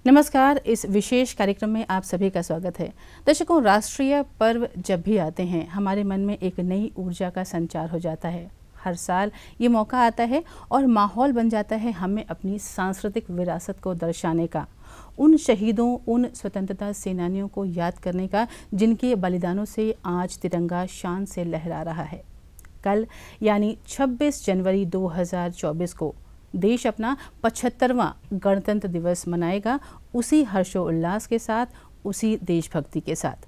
नमस्कार। इस विशेष कार्यक्रम में आप सभी का स्वागत है। दर्शकों, राष्ट्रीय पर्व जब भी आते हैं हमारे मन में एक नई ऊर्जा का संचार हो जाता है। हर साल ये मौका आता है और माहौल बन जाता है हमें अपनी सांस्कृतिक विरासत को दर्शाने का, उन शहीदों, उन स्वतंत्रता सेनानियों को याद करने का जिनके बलिदानों से आज तिरंगा शान से लहरा रहा है। कल यानी 26 जनवरी 2024 को देश अपना 75वां गणतंत्र दिवस मनाएगा, उसी हर्षोल्लास के साथ, उसी देशभक्ति के साथ।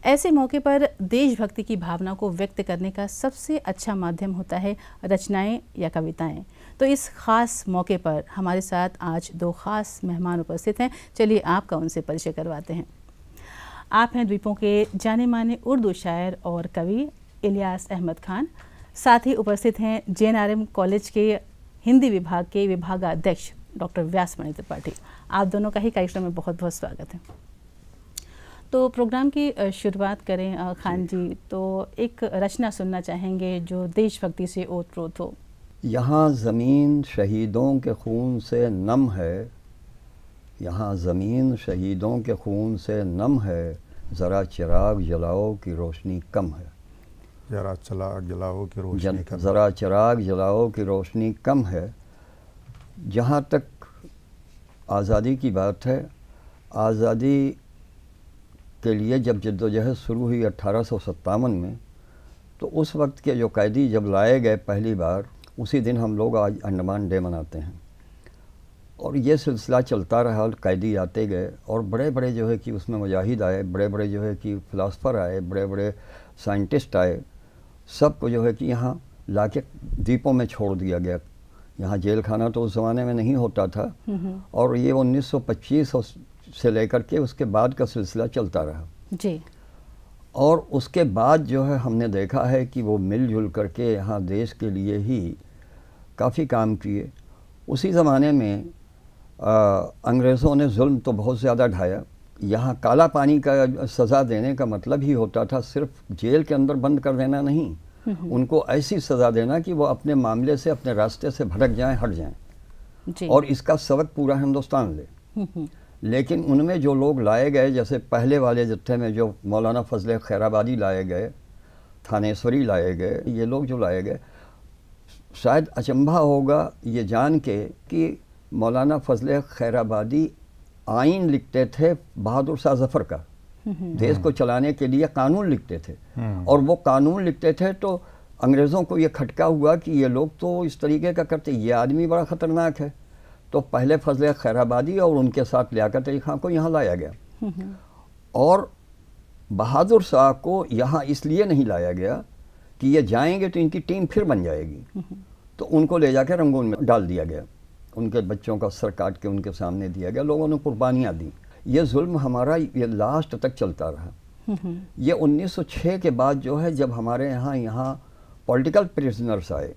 ऐसे मौके पर देशभक्ति की भावना को व्यक्त करने का सबसे अच्छा माध्यम होता है रचनाएं या कविताएं। तो इस खास मौके पर हमारे साथ आज दो खास मेहमान उपस्थित हैं। चलिए आपका उनसे परिचय करवाते हैं। आप हैं द्वीपों के जाने माने उर्दू शायर और कवि इलियास अहमद खान। साथ ही उपस्थित हैं JNRM कॉलेज के हिंदी विभाग के विभागाध्यक्ष डॉक्टर व्यासमणि त्रिपाठी। आप दोनों का ही कार्यक्रम में बहुत बहुत स्वागत है। तो प्रोग्राम की शुरुआत करें खान जी, तो एक रचना सुनना चाहेंगे जो देशभक्ति से ओतप्रोत हो। यहाँ ज़मीन शहीदों के खून से नम है, यहाँ ज़मीन शहीदों के खून से नम है, ज़रा चिराग जलाओ की रोशनी कम है। ज़रा चिराग जलाओ की रोशनी कम, ज़रा चिराग जलाओ की रोशनी कम है। जहाँ तक आज़ादी की बात है, आज़ादी के लिए जब जद्दोजहद शुरू हुई 1857 में, तो उस वक्त के जो कैदी जब लाए गए पहली बार, उसी दिन हम लोग आज अंडमान डे मनाते हैं। और ये सिलसिला चलता रहा, कैदी आते गए और बड़े बड़े जो है कि उसमें मुजाहिद आए, बड़े बड़े जो है कि फ़िलासफ़र आए, बड़े बड़े साइंटिस्ट आए। सबको जो है कि यहाँ लाके द्वीपों में छोड़ दिया गया। यहाँ जेल खाना तो उस ज़माने में नहीं होता था और ये 1925 से लेकर के उसके बाद का सिलसिला चलता रहा जी। और उसके बाद जो है हमने देखा है कि वो मिलजुल करके यहाँ देश के लिए ही काफ़ी काम किए। उसी ज़माने में अंग्रेज़ों ने जुल्म तो बहुत ज़्यादा ढाया। यहाँ काला पानी का सज़ा देने का मतलब ही होता था सिर्फ जेल के अंदर बंद कर देना नहीं, उनको ऐसी सज़ा देना कि वो अपने मामले से, अपने रास्ते से भटक जाएं, हट जाएं और इसका सबक पूरा हिंदुस्तान ले। लेकिन उनमें जो लोग लाए गए, जैसे पहले वाले जत्थे में जो मौलाना फजल खैराबादी लाए गए, थानेश्वरी लाए गए, ये लोग जो लाए गए, शायद अचंभा होगा ये जान के कि मौलाना फजल खैराबादी आइन लिखते थे बहादुर शाह जफ़र का, देश को चलाने के लिए कानून लिखते थे। और वो कानून लिखते थे तो अंग्रेज़ों को ये खटका हुआ कि ये लोग तो इस तरीके का करते, ये आदमी बड़ा ख़तरनाक है। तो पहले फजल खैराबादी और उनके साथ लियाकत अली खां को यहाँ लाया गया और बहादुर शाह को यहाँ इसलिए नहीं लाया गया कि ये जाएंगे तो इनकी टीम फिर बन जाएगी, तो उनको ले जाकर रंगून में डाल दिया गया, उनके बच्चों का सर काट के उनके सामने दिया गया, लोगों ने कुर्बानियाँ दी। ये जुल्म हमारा ये लास्ट तक चलता रहा। ये 1906 के बाद जो है, जब हमारे यहाँ पॉलिटिकल प्रिजनर्स आए,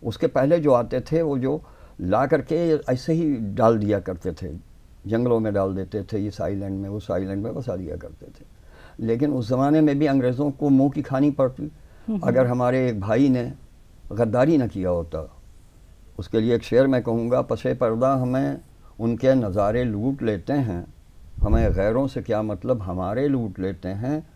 उसके पहले जो आते थे वो जो ला करके ऐसे ही डाल दिया करते थे, जंगलों में डाल देते थे, इस आइलैंड में उस आइलैंड में बसा दिया करते थे। लेकिन उस ज़माने में भी अंग्रेज़ों को मुँह की खानी पड़ती। अगर हमारे एक भाई ने गद्दारी न किया होता, उसके लिए एक शेर मैं कहूँगा, पसे पर्दा हमें उनके नज़ारे लूट लेते हैं, हमें गैरों से क्या मतलब हमारे लूट लेते हैं,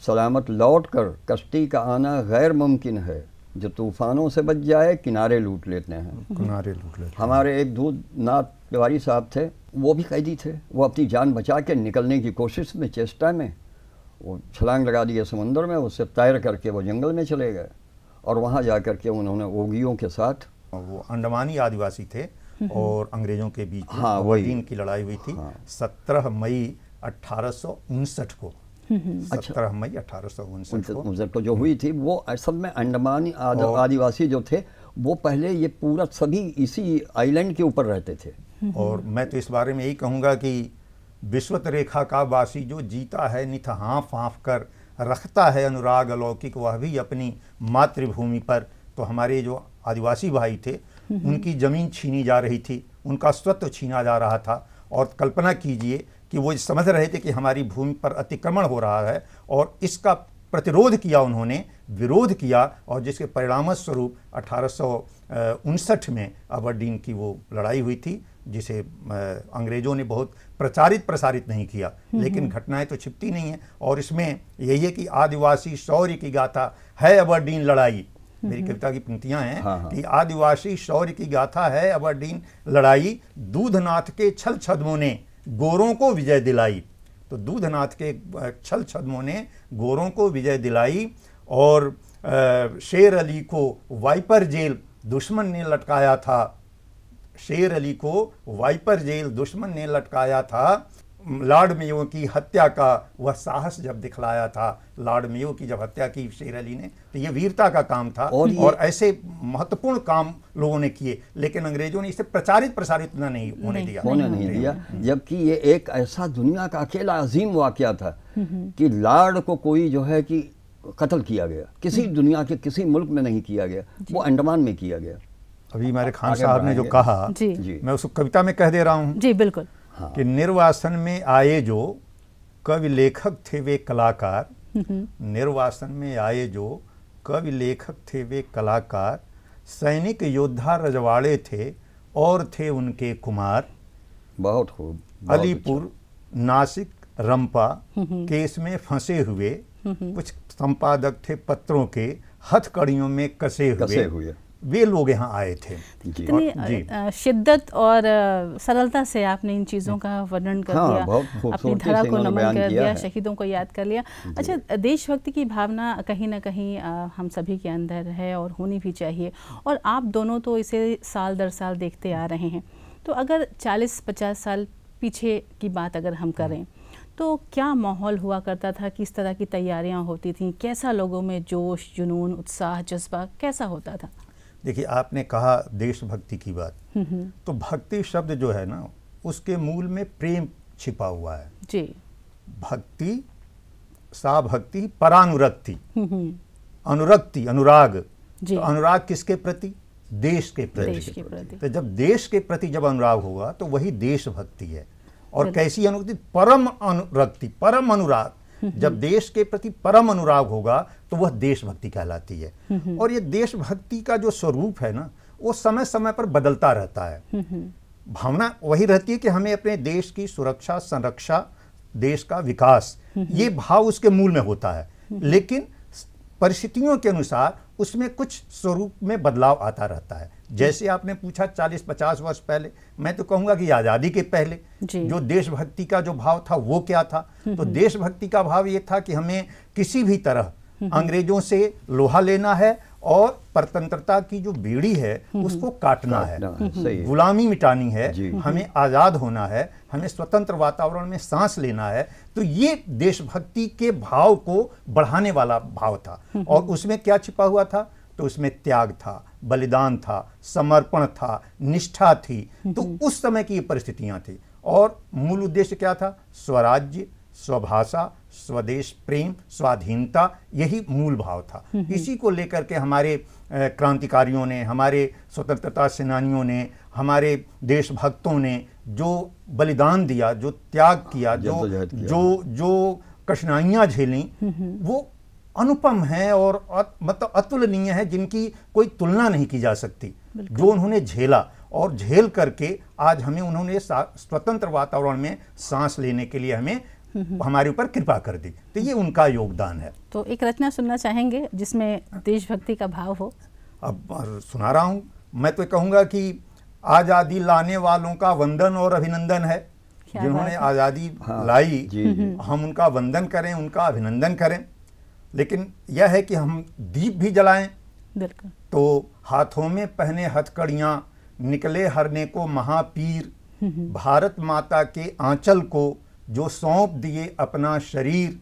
सलामत लौट कर कश्ती का आना गैर मुमकिन है, जो तूफ़ानों से बच जाए किनारे लूट लेते हैं। किनारे लूट लेते हैं। हमारे एक दूध नाथ तिवारी साहब थे, वो भी कैदी थे। वो अपनी जान बचा के निकलने की कोशिश में, चेष्टा में, वो छलांग लगा दिए समंदर में, उससे तैर करके वो जंगल में चले गए और वहाँ जा कर के उन्होंने ओगियों के साथ, वो अंडमानी आदिवासी थे और अंग्रेजों के बीच वही की लड़ाई हुई थी 17 मई 1859 को। 17 मई 1859 को जो हुई थी, वो असल में अंडमानी आदिवासी जो थे वो पहले ये पूरा सभी इसी आइलैंड के ऊपर रहते थे। और मैं तो इस बारे में यही कहूँगा कि विश्वत रेखा का वासी जो जीता है नित हाँफ हाँफ कर, रखता है अनुराग अलौकिक वह भी अपनी मातृभूमि पर। तो हमारे जो आदिवासी भाई थे, उनकी ज़मीन छीनी जा रही थी, उनका स्वत्व छीना जा रहा था और कल्पना कीजिए कि वो समझ रहे थे कि हमारी भूमि पर अतिक्रमण हो रहा है और इसका प्रतिरोध किया, उन्होंने विरोध किया और जिसके परिणाम स्वरूप 1859 में अबरडीन की वो लड़ाई हुई थी जिसे अंग्रेज़ों ने बहुत प्रसारित नहीं किया, लेकिन घटनाएं तो छिपती नहीं हैं। और इसमें यही है कि आदिवासी शौर्य की गाथा है अबरडीन लड़ाई, मेरी कविता की पंक्तियां हैं कि आदिवासी शौर्य की गाथा है अबरडीन लड़ाई, दूधनाथ के छल छद्मों ने गोरों को विजय दिलाई। तो दूधनाथ के छल छद्मों ने गोरों को विजय दिलाई। और शेर अली को वाइपर जेल दुश्मन ने लटकाया था, शेर अली को वाइपर जेल दुश्मन ने लटकाया था। लॉर्ड मेयो की हत्या का वह साहस जब दिखलाया था, लॉर्ड मेयो की जब हत्या की शेर अली ने, तो ये वीरता का काम था। और ऐसे महत्वपूर्ण काम लोगों ने किए, लेकिन अंग्रेजों ने इसे प्रसारित नहीं होने दिया। जबकि ये एक ऐसा दुनिया का अकेला अजीम वाकया था कि लॉर्ड को कोई जो है कि कत्ल किया गया, किसी दुनिया के किसी मुल्क में नहीं किया गया, वो अंडमान में किया गया। अभी हमारे खान साहब ने जो कहा, मैं उसको कविता में कह दे रहा हूँ। जी बिल्कुल। कि निर्वासन में आए जो कवि लेखक थे वे कलाकार, निर्वासन में आए जो कवि लेखक थे वे कलाकार, सैनिक योद्धा रजवाड़े थे और थे उनके कुमार। बहुत खूब। अलीपुर नासिक रंपा केस में फंसे हुए, कुछ संपादक थे पत्रों के हथकड़ियों में कसे हुए, वे लोग यहाँ आए थे। कितनी शिद्दत और सरलता से आपने इन चीज़ों का वर्णन कर दिया, अपनी धरा को नमन कर दिया, शहीदों को याद कर लिया। अच्छा, देशभक्ति की भावना कहीं ना कहीं हम सभी के अंदर है और होनी भी चाहिए, और आप दोनों तो इसे साल दर साल देखते आ रहे हैं। तो अगर 40-50 साल पीछे की बात अगर हम करें तो क्या माहौल हुआ करता था, किस तरह की तैयारियां होती थीं, कैसा लोगों में जोश, जुनून, उत्साह, जज्बा कैसा होता था? देखिए, आपने कहा देशभक्ति की बात, तो भक्ति शब्द जो है ना, उसके मूल में प्रेम छिपा हुआ है जी। भक्ति, सा भक्ति, परानुरक्ति, अनुरक्ति, अनुराग। तो अनुराग किसके प्रति? देश के प्रति। तो जब देश के प्रति जब अनुराग होगा तो वही देशभक्ति है। और कैसी अनुरक्ति? परम अनुरक्ति, परम अनुराग। जब देश के प्रति परम अनुराग होगा तो वह देशभक्ति कहलाती है। और ये देशभक्ति का जो स्वरूप है ना, वो समय समय पर बदलता रहता है। भावना वही रहती है कि हमें अपने देश की सुरक्षा, संरक्षा, देश का विकास, ये भाव उसके मूल में होता है। लेकिन परिस्थितियों के अनुसार उसमें कुछ स्वरूप में बदलाव आता रहता है। जैसे आपने पूछा 40-50 वर्ष पहले, मैं तो कहूँगा कि आज़ादी के पहले जो देशभक्ति का जो भाव था वो क्या था? तो देशभक्ति का भाव ये था कि हमें किसी भी तरह अंग्रेजों से लोहा लेना है और परतंत्रता की जो बेड़ी है उसको काटना है, गुलामी मिटानी है, हमें आज़ाद होना है, हमें स्वतंत्र वातावरण में सांस लेना है। तो ये देशभक्ति के भाव को बढ़ाने वाला भाव था। और उसमें क्या छिपा हुआ था? तो उसमें त्याग था, बलिदान था, समर्पण था, निष्ठा थी। तो उस समय की ये परिस्थितियां थी। और मूल उद्देश्य क्या था? स्वराज्य, स्वभाषा, स्वदेश प्रेम, स्वाधीनता, यही मूल भाव था। इसी को लेकर के हमारे क्रांतिकारियों ने, हमारे स्वतंत्रता सेनानियों ने, हमारे देशभक्तों ने जो बलिदान दिया, जो त्याग किया, जो कठिनाइयाँ झेली, वो अनुपम है और मतलब अतुलनीय है, जिनकी कोई तुलना नहीं की जा सकती। जो उन्होंने झेला और झेल करके आज हमें उन्होंने स्वतंत्र वातावरण में सांस लेने के लिए हमें हमारे ऊपर कृपा कर दी। तो ये उनका योगदान है। तो एक रचना सुनना चाहेंगे जिसमें देशभक्ति का भाव हो? अब सुना रहा हूँ। मैं तो कहूँगा कि आज़ादी लाने वालों का वंदन और अभिनंदन है। जिन्होंने आज़ादी लाई, हम उनका वंदन करें, उनका अभिनंदन करें। लेकिन यह है कि हम दीप भी जलाएं। बिल्कुल। तो हाथों में पहने हथकड़ियाँ, निकले हरने को महापीर, भारत माता के आंचल को जो सौंप दिए अपना शरीर,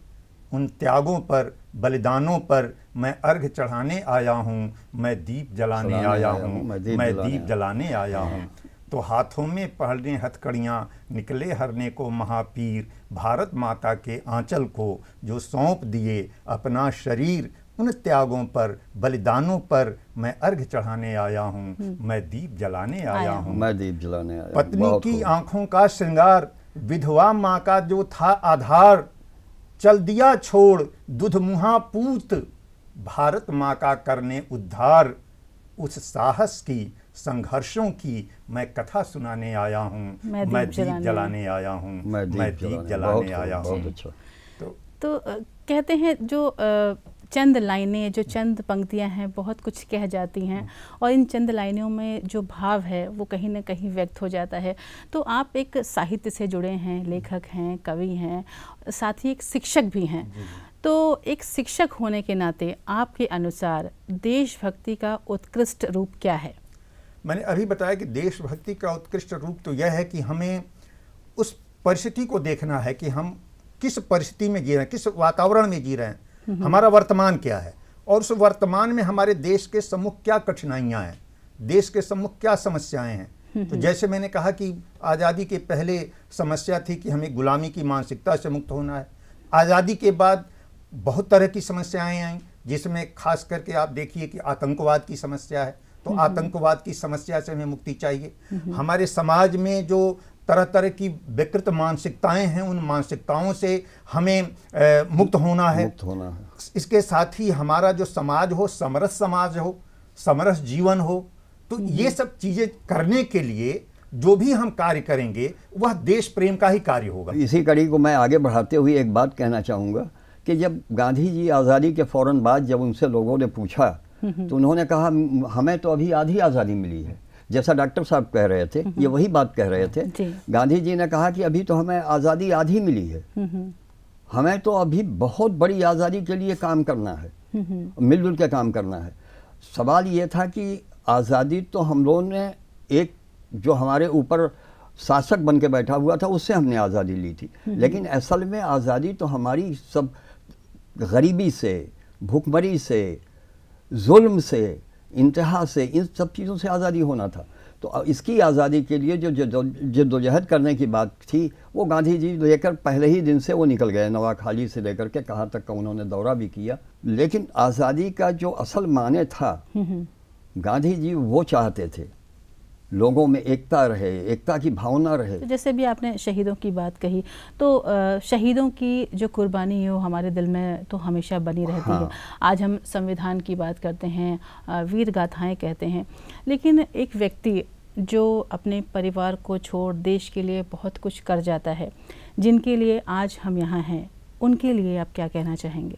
उन त्यागों पर, बलिदानों पर मैं अर्घ चढ़ाने आया हूँ, मैं दीप जलाने आया हूँ, मैं दीप जलाने आया हूँ। तो हाथों में पहने हथकड़ियाँ, निकले हरने को महापीर, भारत माता के आंचल को जो सौंप दिए अपना शरीर, उन त्यागों पर, बलिदानों पर मैं अर्घ चढ़ाने आया हूँ, मैं दीप जलाने आया हूँ, मैं दीप जलाने आया। पत्नी की आंखों का श्रृंगार, विधवा माँ का जो था आधार, चल दिया छोड़ दुध मुहा पूत, भारत माँ का करने उद्धार, उस साहस की संघर्षों की मैं कथा सुनाने आया हूँ, मैं दीप जलाने आया हूँ, मैं दीप जलाने आया हूँ। बहुत अच्छा। तो कहते हैं जो चंद लाइनें, जो चंद पंक्तियां हैं, बहुत कुछ कह जाती हैं और इन चंद लाइनों में जो भाव है वो कहीं ना कहीं व्यक्त हो जाता है। तो आप एक साहित्य से जुड़े हैं, लेखक हैं, कवि हैं, साथ ही एक शिक्षक भी हैं। तो एक शिक्षक होने के नाते आपके अनुसार देशभक्ति का उत्कृष्ट रूप क्या है? मैंने अभी बताया कि देशभक्ति का उत्कृष्ट रूप तो यह है कि हमें उस परिस्थिति को देखना है कि हम किस परिस्थिति में जी रहे हैं, किस वातावरण में जी रहे हैं, हमारा वर्तमान क्या है और उस वर्तमान में हमारे देश के सम्मुख क्या कठिनाइयां हैं, देश के सम्मुख क्या समस्याएं हैं। तो जैसे मैंने कहा कि आज़ादी के पहले समस्या थी कि हमें गुलामी की मानसिकता से मुक्त होना है। आज़ादी के बाद बहुत तरह की समस्याएं आई, जिसमें खास करके आप देखिए कि आतंकवाद की समस्या है, तो आतंकवाद की समस्या से हमें मुक्ति चाहिए। हमारे समाज में जो तरह तरह की विकृत मानसिकताएं हैं, उन मानसिकताओं से हमें मुक्त होना है। इसके साथ ही हमारा जो समाज हो, समरस समाज हो, समरस जीवन हो। तो ये सब चीजें करने के लिए जो भी हम कार्य करेंगे वह देश प्रेम का ही कार्य होगा। इसी कड़ी को मैं आगे बढ़ाते हुए एक बात कहना चाहूँगा कि जब गांधी जी आज़ादी के फौरन बाद जब उनसे लोगों ने पूछा तो उन्होंने कहा हमें तो अभी आधी आज़ादी मिली है, जैसा डॉक्टर साहब कह रहे थे, ये वही बात कह रहे थे। गांधी जी ने कहा कि अभी तो हमें आज़ादी आधी मिली है, हमें तो अभी बहुत बड़ी आज़ादी के लिए काम करना है, मिलजुल के काम करना है। सवाल ये था कि आज़ादी तो हम लोगों ने एक जो हमारे ऊपर शासक बन के बैठा हुआ था उससे हमने आज़ादी ली थी, लेकिन असल में आज़ादी तो हमारी सब गरीबी से, भूखमरी से, जुल्म से, इंतहा से, इन सब चीज़ों से आज़ादी होना था। तो इसकी आज़ादी के लिए जो जद्दोजहद करने की बात थी वो गांधी जी लेकर पहले ही दिन से वो निकल गए, नवाखाली से लेकर के कहाँ तक का उन्होंने दौरा भी किया। लेकिन आज़ादी का जो असल माने था, गांधी जी वो चाहते थे लोगों में एकता रहे, एकता की भावना रहे। तो जैसे भी आपने शहीदों की बात कही, तो शहीदों की जो कुर्बानी है वो हमारे दिल में तो हमेशा बनी रहती है। आज हम संविधान की बात करते हैं, वीर गाथाएं कहते हैं, लेकिन एक व्यक्ति जो अपने परिवार को छोड़ देश के लिए बहुत कुछ कर जाता है, जिनके लिए आज हम यहाँ हैं, उनके लिए आप क्या कहना चाहेंगे?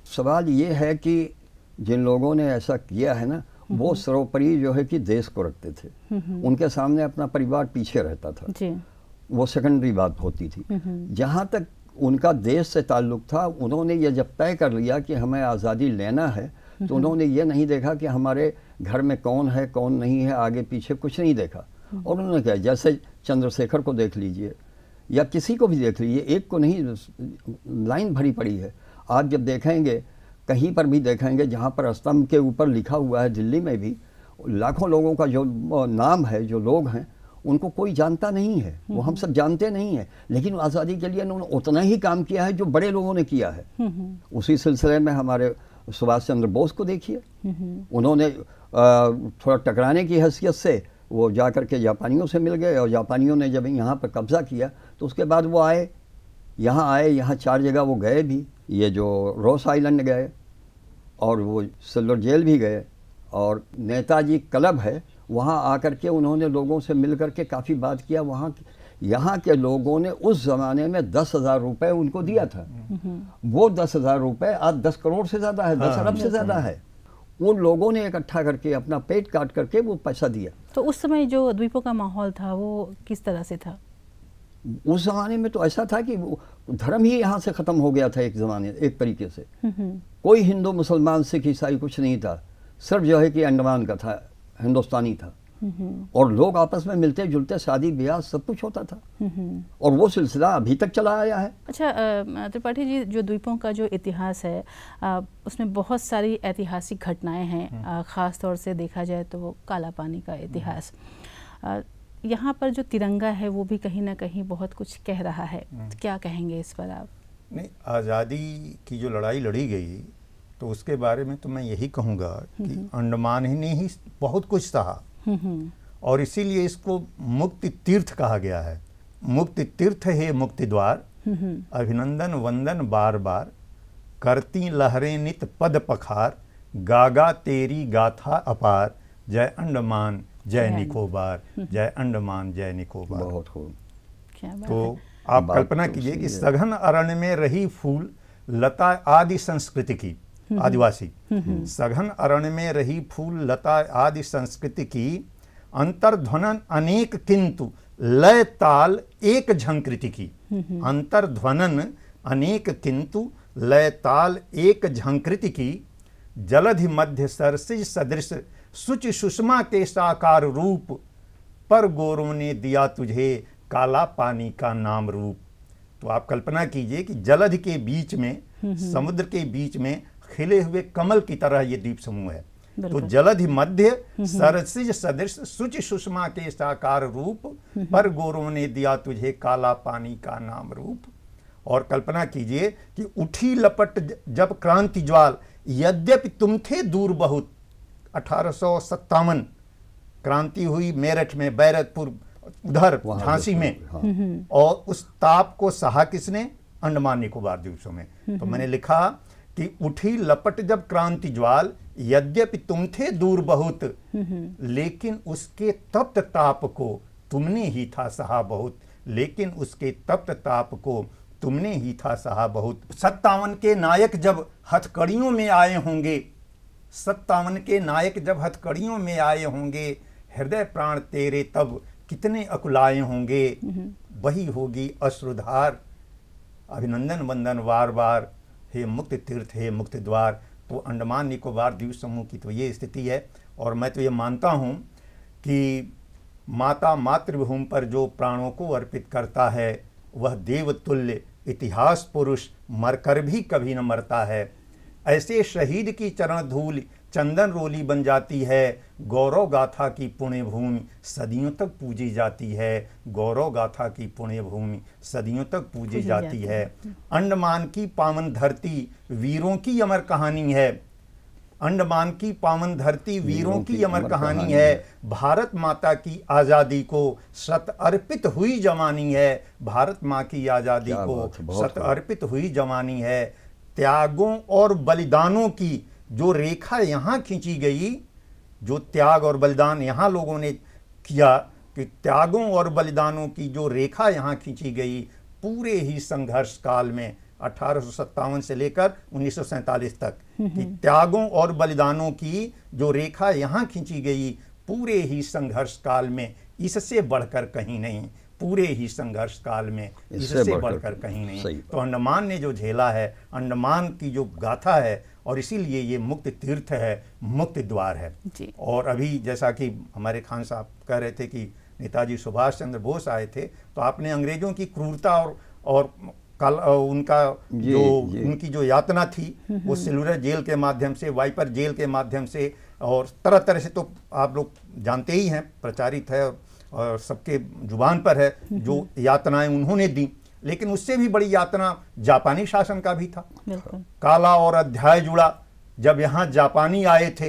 सवाल ये है कि जिन लोगों ने ऐसा किया है ना, वो सर्वोपरि जो है कि देश को रखते थे, उनके सामने अपना परिवार पीछे रहता था जी। वो सेकेंडरी बात होती थी। जहाँ तक उनका देश से ताल्लुक था, उन्होंने ये जब तय कर लिया कि हमें आज़ादी लेना है तो उन्होंने ये नहीं देखा कि हमारे घर में कौन है कौन नहीं है, आगे पीछे कुछ नहीं देखा। और उन्होंने कहा, जैसे चंद्रशेखर को देख लीजिए या किसी को भी देख लीजिए, एक को नहीं, लाइन भरी पड़ी है। आज जब देखेंगे, कहीं पर भी देखेंगे जहाँ पर स्तंभ के ऊपर लिखा हुआ है, दिल्ली में भी लाखों लोगों का जो नाम है, जो लोग हैं, उनको कोई जानता नहीं है, वो हम सब जानते नहीं है, लेकिन आज़ादी के लिए उन्होंने उतना ही काम किया है जो बड़े लोगों ने किया है। उसी सिलसिले में हमारे सुभाष चंद्र बोस को देखिए, उन्होंने थोड़ा टकराने की हैसियत से वो जा कर के जापानियों से मिल गए, और जापानियों ने जब यहाँ पर कब्ज़ा किया तो उसके बाद वो आए, यहाँ 4 जगह वो गए भी। ये जो रोस आइलैंड गए और वो सिल्वर जेल भी गए, और नेताजी क्लब है वहाँ आकर के उन्होंने लोगों से मिल कर के काफ़ी बात किया। यहाँ के लोगों ने उस ज़माने में 10,000 रुपये उनको दिया था। वो 10,000 रुपये आज 10 करोड़ से ज़्यादा है, 10 अरब से ज़्यादा है। उन लोगों ने इकट्ठा करके अपना पेट काट करके वो पैसा दिया। तो उस समय जो द्वीपों का माहौल था वो किस तरह से था? उस ज़माने में तो ऐसा था कि धर्म ही यहाँ से ख़त्म हो गया था एक तरीके से। कोई हिंदू मुसलमान सिख ईसाई कुछ नहीं था, सिर्फ जो है कि अंडमान का था, हिंदुस्तानी था, और लोग आपस में मिलते जुलते, शादी ब्याह सब कुछ होता था, और वो सिलसिला अभी तक चला आया है। अच्छा त्रिपाठी जी, जो द्वीपों का जो इतिहास है उसमें बहुत सारी ऐतिहासिक घटनाएं हैं, ख़ास तौर से देखा जाए तो वो काला पानी का इतिहास। यहाँ पर जो तिरंगा है वो भी कहीं ना कहीं बहुत कुछ कह रहा है, तो क्या कहेंगे इस पर आप? नहीं, आज़ादी की जो लड़ाई लड़ी गई तो उसके बारे में तो मैं यही कहूँगा कि अंडमान ही ने ही बहुत कुछ सहा, और इसीलिए इसको मुक्ति तीर्थ कहा गया है। मुक्ति तीर्थ है मुक्ति द्वार, अभिनंदन वंदन बार बार, करती लहरें नित पद पखार, गागा तेरी गाथा अपार, जय अंडमान जय निकोबार, जय अंडमान, जय निकोबार। बहुत खूब। क्या बात तो है। आप बात कल्पना तो कीजिए सही कि है। सघन अरण्य में रही फूल लता आदि संस्कृति की, आदिवासी सघन अरण्य में रही फूल लता आदि संस्कृति की, अंतर्ध्वनन अनेक किंतु लय ताल एक झंकृति की। अंतर्ध्वनन अनेक किंतु लय ताल एक झंकृति की, जलधि मध्य सरसिज सदृश सुचि सुषमा के साकार रूप, पर गोरों ने दिया तुझे काला पानी का नाम रूप। तो आप कल्पना कीजिए कि जलधि के बीच में, समुद्र के बीच में खिले हुए कमल की तरह ये द्वीप समूह है। तो जलधि मध्य सरसिज सदृश सुचि सुषमा के साकार रूप, पर गोरों ने दिया तुझे काला पानी का नाम रूप। और कल्पना कीजिए कि उठी लपट जब क्रांति ज्वाल, यद्यपि तुम थे दूर बहुत। 1857 क्रांति हुई मेरठ में, बैरकपुर उधर झांसी में, हाँ। और उस ताप को सहा किसने? अंडमान निकोबार द्वीपों में। तो मैंने लिखा कि उठी लपट जब क्रांति ज्वाल, यद्यपि तुम थे दूर बहुत, लेकिन उसके तप्त ताप को तुमने ही था सहा बहुत। लेकिन उसके तप्त ताप को तुमने ही था सहा बहुत। 57 के नायक जब हथकड़ियों में आए होंगे, 57 के नायक जब हथकड़ियों में आए होंगे, हृदय प्राण तेरे तब कितने अकुलाए होंगे। वही होगी अश्रुधार, अभिनंदन वंदन वार बार, हे मुक्त तीर्थ हे मुक्त द्वार। तो अंडमान निकोबार द्वीप समूह की तो ये स्थिति है। और मैं तो ये मानता हूँ कि माता मातृभूमि पर जो प्राणों को अर्पित करता है, वह देवतुल्य इतिहास पुरुष मरकर भी कभी न मरता है। ऐसे शहीद की चरण धूल चंदन रोली बन जाती है, गौरव गाथा की पुण्य भूमि सदियों तक पूजी जाती है। गौरव गाथा की पुण्य भूमि सदियों तक पूजी जाती है। अंडमान की पावन धरती वीरों की अमर कहानी है। अंडमान की पावन धरती वीरों की अमर कहानी है। भारत माता की आज़ादी को सत अर्पित हुई जवानी है। भारत माँ की आज़ादी को सत अर्पित हुई जवानी है। त्यागों और बलिदानों की जो रेखा यहाँ खींची गई, जो त्याग और बलिदान यहाँ लोगों ने किया, कि त्यागों और बलिदानों की जो रेखा यहाँ खींची गई, पूरे ही संघर्ष काल में 1857 से लेकर 1947 तक, कि त्यागों और बलिदानों की जो रेखा यहाँ खींची गई, पूरे ही संघर्ष काल में इससे बढ़कर कहीं नहीं। पूरे ही संघर्ष काल में इससे बढ़कर कहीं नहीं। तो अंडमान ने जो झेला है, अंडमान की जो गाथा है, और इसीलिए ये मुक्त तीर्थ है, मुक्त द्वार है जी। और अभी जैसा कि हमारे खान साहब कह रहे थे कि नेताजी सुभाष चंद्र बोस आए थे, तो आपने अंग्रेजों की क्रूरता और उनका उनकी जो यातना थी, वो सिल्वर जेल के माध्यम से, वाइपर जेल के माध्यम से, और तरह तरह से, तो आप लोग जानते ही हैं, प्रचारित है और सबके जुबान पर है जो यातनाएं उन्होंने दी। लेकिन उससे भी बड़ी यातना जापानी शासन का भी था। काला और अध्याय जुड़ा जब यहाँ जापानी आए थे।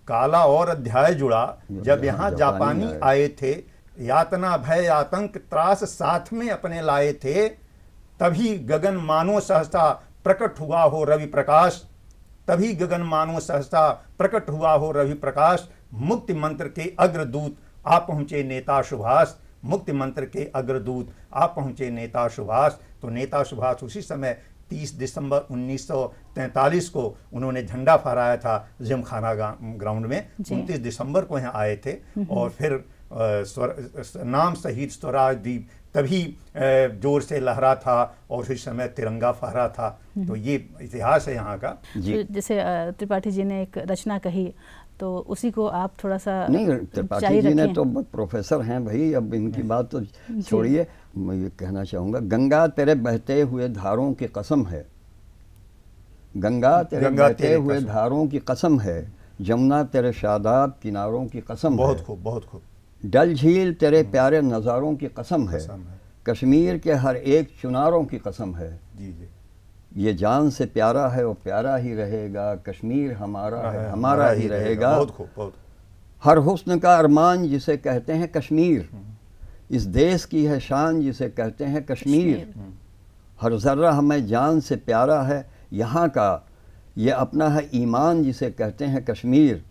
काला और अध्याय जुड़ा जब यहाँ जापानी आए थे। यातना भय आतंक त्रास साथ में अपने लाए थे। तभी गगन मानो सहसा प्रकट हुआ हो रवि प्रकाश। तभी गगन मानो सहसा प्रकट हुआ हो रवि प्रकाश। मुक्ति मंत्र के अग्रदूत आप पहुंचे नेता सुभाष। मुक्ति मंत्र के अग्रदूत आप पहुंचे नेता सुभाष। तो नेता सुभाष उसी समय 30 दिसंबर 1943 को उन्होंने झंडा फहराया था जिमखाना ग्राउंड में। 29 दिसंबर को यहाँ आए थे। और फिर नाम शहीद स्वराज द्वीप तभी जोर से लहरा था और उस समय तिरंगा फहरा था। तो ये इतिहास है यहाँ का। जैसे त्रिपाठी जी ने एक रचना कही, तो उसी को आप थोड़ा सा नहीं, त्रिपाठी जी ने तो प्रोफेसर हैं भाई, अब इनकी बात तो छोड़िए। मैं ये कहना चाहूँगा, गंगा तेरे बहते हुए धारों की कसम है। गंगा तेरे बहते हुए धारों की कसम है। जमुना तेरे शादाब किनारों की कसम है। बहुत खूब, बहुत खूब। डल झील तेरे प्यारे नज़ारों की कसम है। कश्मीर के हर एक चुनारों की कसम है। जी जी। ये जान से प्यारा है और प्यारा ही रहेगा। कश्मीर हमारा है, हमारा ही रहेगा। बहुत खूब, बहुत। हर हुस्न का अरमान जिसे कहते हैं कश्मीर। इस देश की है शान जिसे कहते हैं कश्मीर। हर ज़र्रा हमें जान से प्यारा है यहाँ का। ये अपना है ईमान जिसे कहते हैं कश्मीर।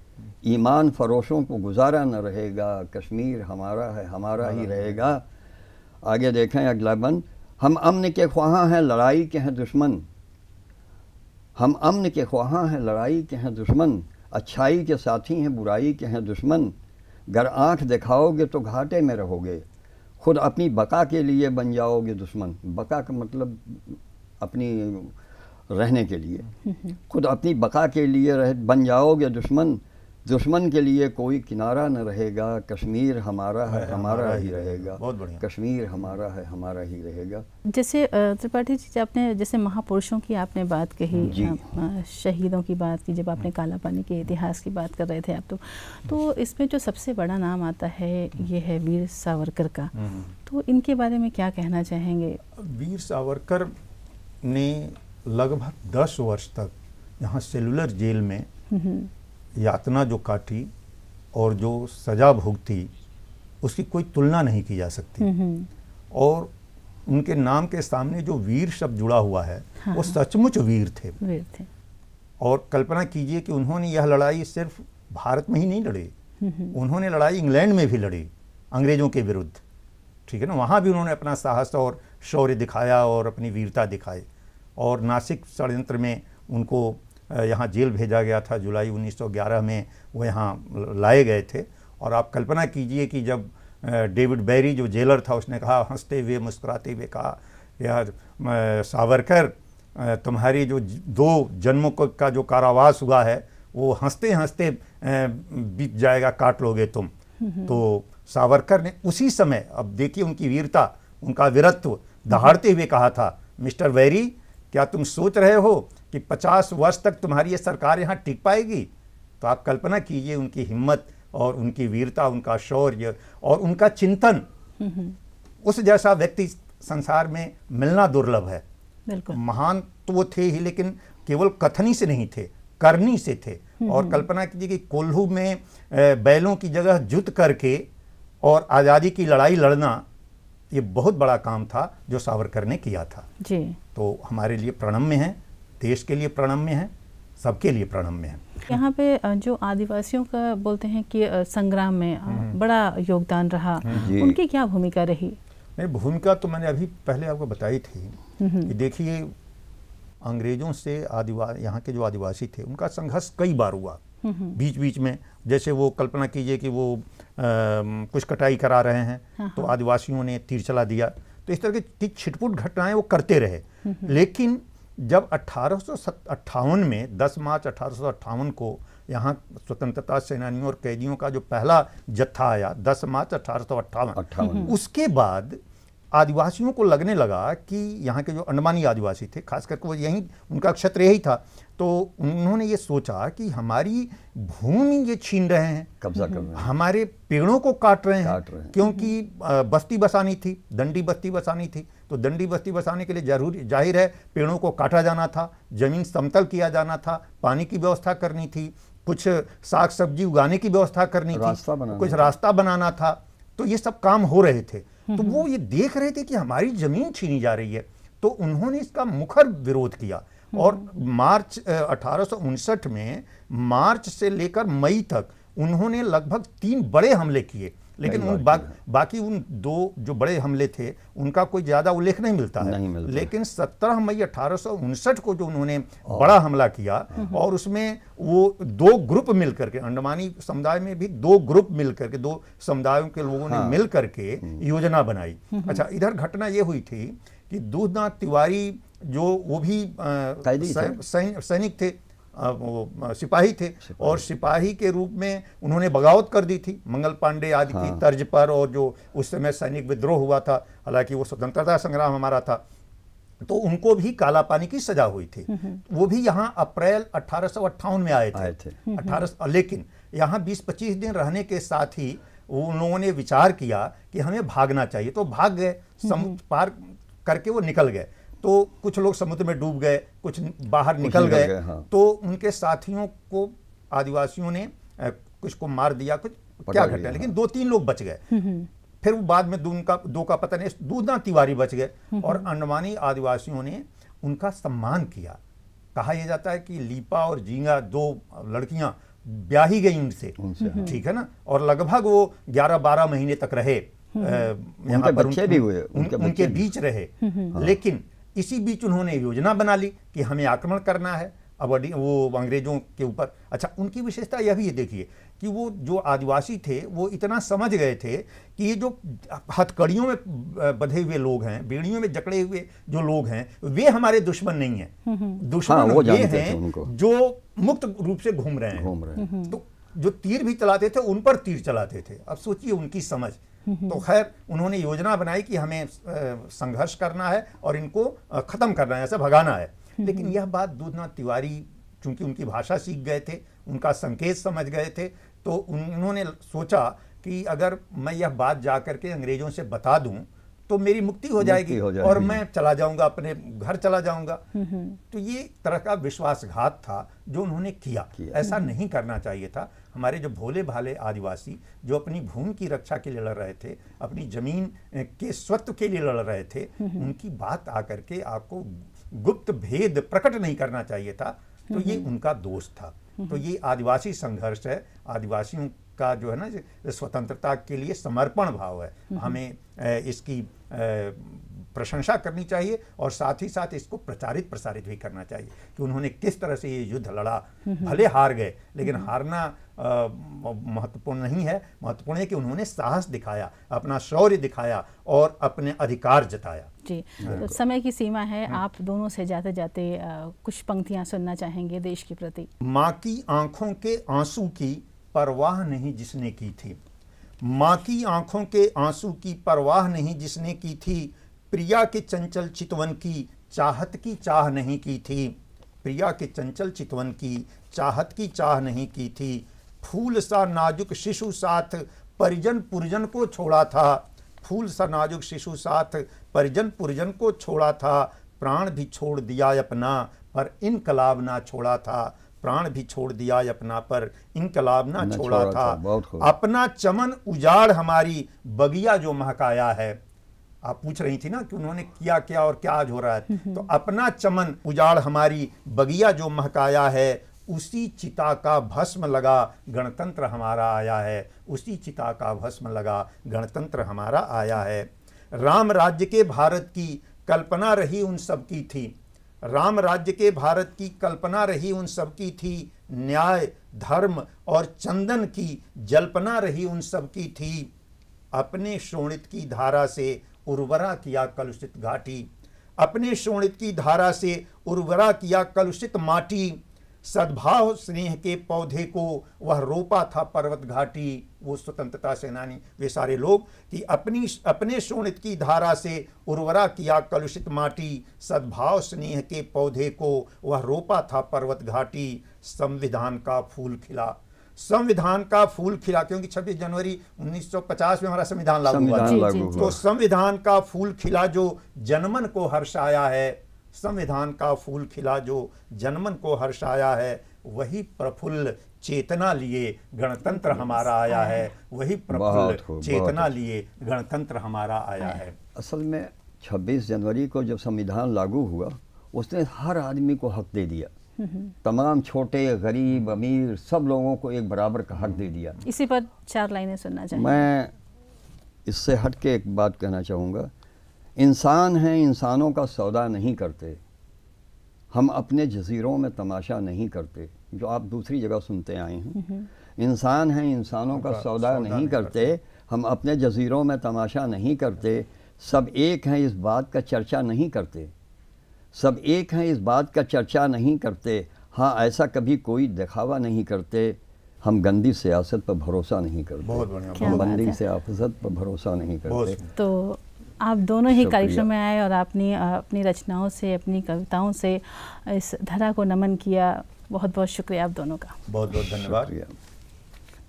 ईमान फरोशों को गुजारा न रहेगा, कश्मीर हमारा है हमारा ही रहेगा। आगे देखें अगला बंद, हम अमन के ख्वाहां हैं लड़ाई के हैं दुश्मन, हम अमन के ख्वाहां हैं लड़ाई के हैं दुश्मन, अच्छाई के साथी हैं बुराई के हैं दुश्मन, गर आँख दिखाओगे तो घाटे में रहोगे, खुद अपनी बका के लिए बन जाओगे दुश्मन। बका का मतलब अपनी रहने के लिए, खुद अपनी बका के लिए बन जाओगे दुश्मन, दुश्मन के लिए कोई किनारा न रहेगा, कश्मीर हमारा है हमारा ही रहेगा। बहुत बढ़िया। कश्मीर हमारा है हमारा ही रहेगा। जैसे त्रिपाठी जी, आपने जैसे महापुरुषों की आपने बात कही, शहीदों की बात की, जब आपने काला पानी के इतिहास की बात कर रहे थे आप, तो इसमें जो सबसे बड़ा नाम आता है ये है वीर सावरकर का। तो इनके बारे में क्या कहना चाहेंगे? वीर सावरकर ने लगभग 10 वर्ष तक यहाँ सेलुलर जेल में यातना जो काटी और जो सजा भुगती, उसकी कोई तुलना नहीं की जा सकती। और उनके नाम के सामने जो वीर शब्द जुड़ा हुआ है, वो सचमुच वीर थे। और कल्पना कीजिए कि उन्होंने यह लड़ाई सिर्फ भारत में ही नहीं लड़ी, उन्होंने लड़ाई इंग्लैंड में भी लड़ी अंग्रेजों के विरुद्ध, ठीक है ना। वहाँ भी उन्होंने अपना साहस और शौर्य दिखाया और अपनी वीरता दिखाई। और नासिक षड्यंत्र में उनको यहाँ जेल भेजा गया था, जुलाई 1911 में वो यहाँ लाए गए थे। और आप कल्पना कीजिए कि जब डेविड बैरी जो जेलर था, उसने कहा, हंसते हुए मुस्कुराते हुए कहा, यार सावरकर, तुम्हारी जो 2 जन्मों का जो कारावास हुआ है वो हंसते हंसते बीत जाएगा, काट लोगे तुम। तो सावरकर ने उसी समय, अब देखिए उनकी वीरता, उनका वीरत्व, दहाड़ते हुए कहा था, मिस्टर बैरी, क्या तुम सोच रहे हो कि 50 वर्ष तक तुम्हारी ये सरकार यहाँ टिक पाएगी? तो आप कल्पना कीजिए उनकी हिम्मत और उनकी वीरता, उनका शौर्य और उनका चिंतन। उस जैसा व्यक्ति संसार में मिलना दुर्लभ है। महान तो वो थे ही, लेकिन केवल कथनी से नहीं थे, करनी से थे। और कल्पना कीजिए कि कोल्हू में बैलों की जगह जुत करके और आज़ादी की लड़ाई लड़ना, ये बहुत बड़ा काम था जो सावरकर ने किया था जी। तो हमारे लिए प्रणम्य है, देश के लिए प्रणम्य है, सबके लिए प्रणम्य है। यहाँ पे जो आदिवासियों का बोलते हैं कि संग्राम में बड़ा योगदान रहा, उनकी क्या भूमिका रही? नहीं, भूमिका तो मैंने अभी पहले आपको बताई थी कि देखिए, अंग्रेजों से यहाँ के जो आदिवासी थे, उनका संघर्ष कई बार हुआ बीच बीच में। जैसे वो कल्पना कीजिए कि वो कुछ कटाई करा रहे हैं, तो आदिवासियों ने तीर चला दिया। तो इस तरह की छिटपुट घटनाएं वो करते रहे। लेकिन जब 1858 में 10 मार्च 1858 को यहाँ स्वतंत्रता सेनानियों और कैदियों का जो पहला जत्था आया, 10 मार्च 1858, उसके बाद आदिवासियों को लगने लगा कि यहाँ के जो अंडमानी आदिवासी थे, खास करके वो यहीं, उनका क्षेत्र यही था, तो उन्होंने ये सोचा कि हमारी भूमि ये छीन रहे हैं, कब्जा कर रहे हैं, हमारे पेड़ों को काट रहे हैं, क्योंकि बस्ती बसानी थी, दंडी बस्ती बसानी थी। तो दंडी बस्ती बसाने के लिए जरूरी जाहिर है पेड़ों को काटा जाना था, जमीन समतल किया जाना था, पानी की व्यवस्था करनी थी, कुछ साग सब्जी उगाने की व्यवस्था करनी थी, कुछ रास्ता बनाना था। तो ये सब काम हो रहे थे। तो वो ये देख रहे थे कि हमारी जमीन छीनी जा रही है, तो उन्होंने इसका मुखर विरोध किया। और मार्च 1859 में मार्च से लेकर मई तक उन्होंने लगभग 3 बड़े हमले किए। लेकिन उन बाकी उन 2 जो बड़े हमले थे उनका कोई ज्यादा उल्लेख नहीं मिलता है। लेकिन 17 मई 1859 को जो उन्होंने बड़ा हमला किया, और उसमें वो 2 ग्रुप मिलकर के, अंडमानी समुदाय में भी 2 ग्रुप मिलकर के, 2 समुदायों के लोगों ने मिल करके योजना बनाई। अच्छा, इधर घटना ये हुई थी कि दूधनाथ तिवारी जो वो भी सैनिक थे, वो सिपाही थे, और सिपाही के रूप में उन्होंने बगावत कर दी थी मंगल पांडे आदि की तर्ज पर, और जो उस समय सैनिक विद्रोह हुआ था, हालांकि वो स्वतंत्रता संग्राम हमारा था, तो उनको भी काला पानी की सजा हुई थी। वो भी यहाँ अप्रैल 1858 में आए थे। लेकिन यहाँ 20-25 दिन रहने के साथ ही उन लोगों ने विचार किया कि हमें भागना चाहिए, तो भाग गए, समुद्र पार करके वो निकल गए। तो कुछ लोग समुद्र में डूब गए, कुछ बाहर निकल गए। तो उनके साथियों को आदिवासियों ने कुछ को मार दिया, कुछ क्या घटना, लेकिन 2-3 लोग बच गए। फिर वो बाद में 2 का पता नहीं, दूधनाथ तिवारी बच गए, और अंडमानी आदिवासियों ने उनका सम्मान किया। कहा यह जाता है कि लीपा और जींगा 2 लड़कियां ब्याही गई उनसे, ठीक है ना, और लगभग वो 11-12 महीने तक रहे, यहाँ पर बच्चे भी हुए, उनके बीच रहे। लेकिन इसी बीच उन्होंने योजना बना ली कि हमें आक्रमण करना है अब वो अंग्रेजों के ऊपर। अच्छा, उनकी विशेषता यह भी है, देखिए कि वो जो आदिवासी थे वो इतना समझ गए थे कि ये जो हथकड़ियों में बंधे हुए लोग हैं, बेड़ियों में जकड़े हुए जो लोग हैं, वे हमारे दुश्मन नहीं हैं। दुश्मन वो ये हैं जो मुक्त रूप से घूम रहे हैं। तो जो तीर भी चलाते थे उन पर तीर चलाते थे। अब सोचिए उनकी समझ। तो खैर उन्होंने योजना बनाई कि हमें संघर्ष करना है और इनको खत्म करना है, ऐसे भगाना है। लेकिन यह बात दूधनाथ तिवारी चूंकि उनकी भाषा सीख गए थे, उनका संकेत समझ गए थे, तो उन्होंने सोचा कि अगर मैं यह बात जाकर के अंग्रेजों से बता दूं तो मेरी मुक्ति हो जाएगी और मैं चला जाऊंगा, अपने घर चला जाऊंगा। तो ये तरह का विश्वासघात था जो उन्होंने किया। ऐसा नहीं करना चाहिए था। हमारे जो भोले भाले आदिवासी जो अपनी भूमि की रक्षा के लिए लड़ रहे थे, अपनी जमीन के स्वत्व के लिए लड़ रहे थे, उनकी बात आकर के आपको गुप्त भेद प्रकट नहीं करना चाहिए था। तो ये उनका दोष था। तो ये आदिवासी संघर्ष है, आदिवासियों का जो है ना स्वतंत्रता के लिए समर्पण भाव है। हमें इसकी प्रशंसा करनी चाहिए और साथ ही साथ इसको प्रचारित प्रसारित भी करना चाहिए कि उन्होंने किस तरह से ये युद्ध लड़ा। भले हार गए, लेकिन हारना महत्वपूर्ण नहीं है। महत्वपूर्ण है कि उन्होंने साहस दिखाया, अपना शौर्य दिखाया और अपने अधिकार जताया। जी, तो समय की सीमा है, आप दोनों से जाते जाते कुछ पंक्तियां सुनना चाहेंगे देश के प्रति। माँ की आंखों के आंसू की परवाह नहीं जिसने की थी, माँ की आंखों के आंसू की परवाह नहीं जिसने की थी, प्रिया के चंचल चितवन की चाहत की चाह नहीं की थी, प्रिया के चंचल चितवन की चाहत की चाह नहीं की थी, फूल सा नाजुक शिशु साथ परिजन पुरजन को छोड़ा था, फूल सा नाजुक शिशु साथ परिजन पुरजन को छोड़ा था, प्राण भी छोड़ दिया अपना पर इनकलाब ना छोड़ा था, प्राण भी छोड़ दिया अपना पर इनकलाब ना छोड़ा था, अपना चमन उजाड़ हमारी बगिया जो महकाया है। आप पूछ रही थी ना कि उन्होंने किया क्या और क्या आज हो रहा है। तो अपना चमन उजाड़ हमारी बगिया जो महकाया है, उसी चिता का भस्म लगा गणतंत्र हमारा आया है, उसी चिता का भस्म लगा गणतंत्र हमारा आया है। राम राज्य के भारत की कल्पना रही उन सब की थी, राम राज्य के भारत की कल्पना रही उन सब की थी, न्याय धर्म और चंदन की जल्पना रही उन सब की थी, अपने शोणित की धारा से उर्वरा किया कलुषित घाटी, अपने शोणित की धारा से उर्वरा किया कलुषित माटी, सद्भाव स्नेह के पौधे को वह रोपा था पर्वत घाटी। वो स्वतंत्रता सेनानी वे सारे लोग कि अपने शोणित की धारा से उर्वरा किया कलुषित माटी, सद्भाव स्नेह के पौधे को वह रोपा था पर्वत घाटी, संविधान का फूल खिला, संविधान का फूल खिला, क्योंकि 26 जनवरी 1950 में हमारा संविधान लागू हुआ। तो संविधान का फूल खिला जो जनमन को हर्षाया है, संविधान का फूल खिला जो जनमन को हर्षाया है, वही प्रफुल्ल चेतना लिए गणतंत्र हमारा आया है, वही प्रफुल्ल चेतना लिए गणतंत्र हमारा आया है। असल में 26 जनवरी को जब संविधान लागू हुआ, उसने हर आदमी को हक दे दिया, तमाम छोटे गरीब अमीर सब लोगों को एक बराबर का हक दे दिया। इसी पर 4 लाइनें सुनना चाहिए। मैं इससे हट के एक बात कहना चाहूँगा, इंसान हैं, इंसानों का सौदा नहीं करते, हम अपने जजीरों में तमाशा नहीं करते, जो आप दूसरी जगह सुनते आए हैं। इंसान हैं, इंसानों का सौदा नहीं करते, हम अपने जजीरों में तमाशा नहीं करते, सब एक हैं इस बात का चर्चा नहीं करते, सब एक हैं इस बात का चर्चा नहीं करते, हाँ ऐसा कभी कोई दिखावा नहीं करते, हम गंदी सियासत पर भरोसा नहीं करते, बहुत बढ़िया, हम गंदी सियासत पर भरोसा नहीं करते। तो आप दोनों ही कार्यक्रम में आए और आपने अपनी रचनाओं से, अपनी कविताओं से इस धरा को नमन किया। बहुत बहुत शुक्रिया आप दोनों का। बहुत बहुत धन्यवाद।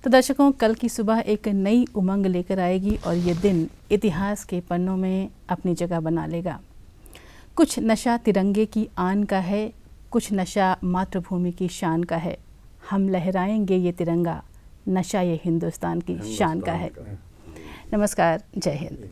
तो दर्शकों, कल की सुबह एक नई उमंग लेकर आएगी और ये दिन इतिहास के पन्नों में अपनी जगह बना लेगा। कुछ नशा तिरंगे की आन का है, कुछ नशा मातृभूमि की शान का है, हम लहराएंगे ये तिरंगा, नशा ये हिंदुस्तान की शान का है। नमस्कार, जय हिंद।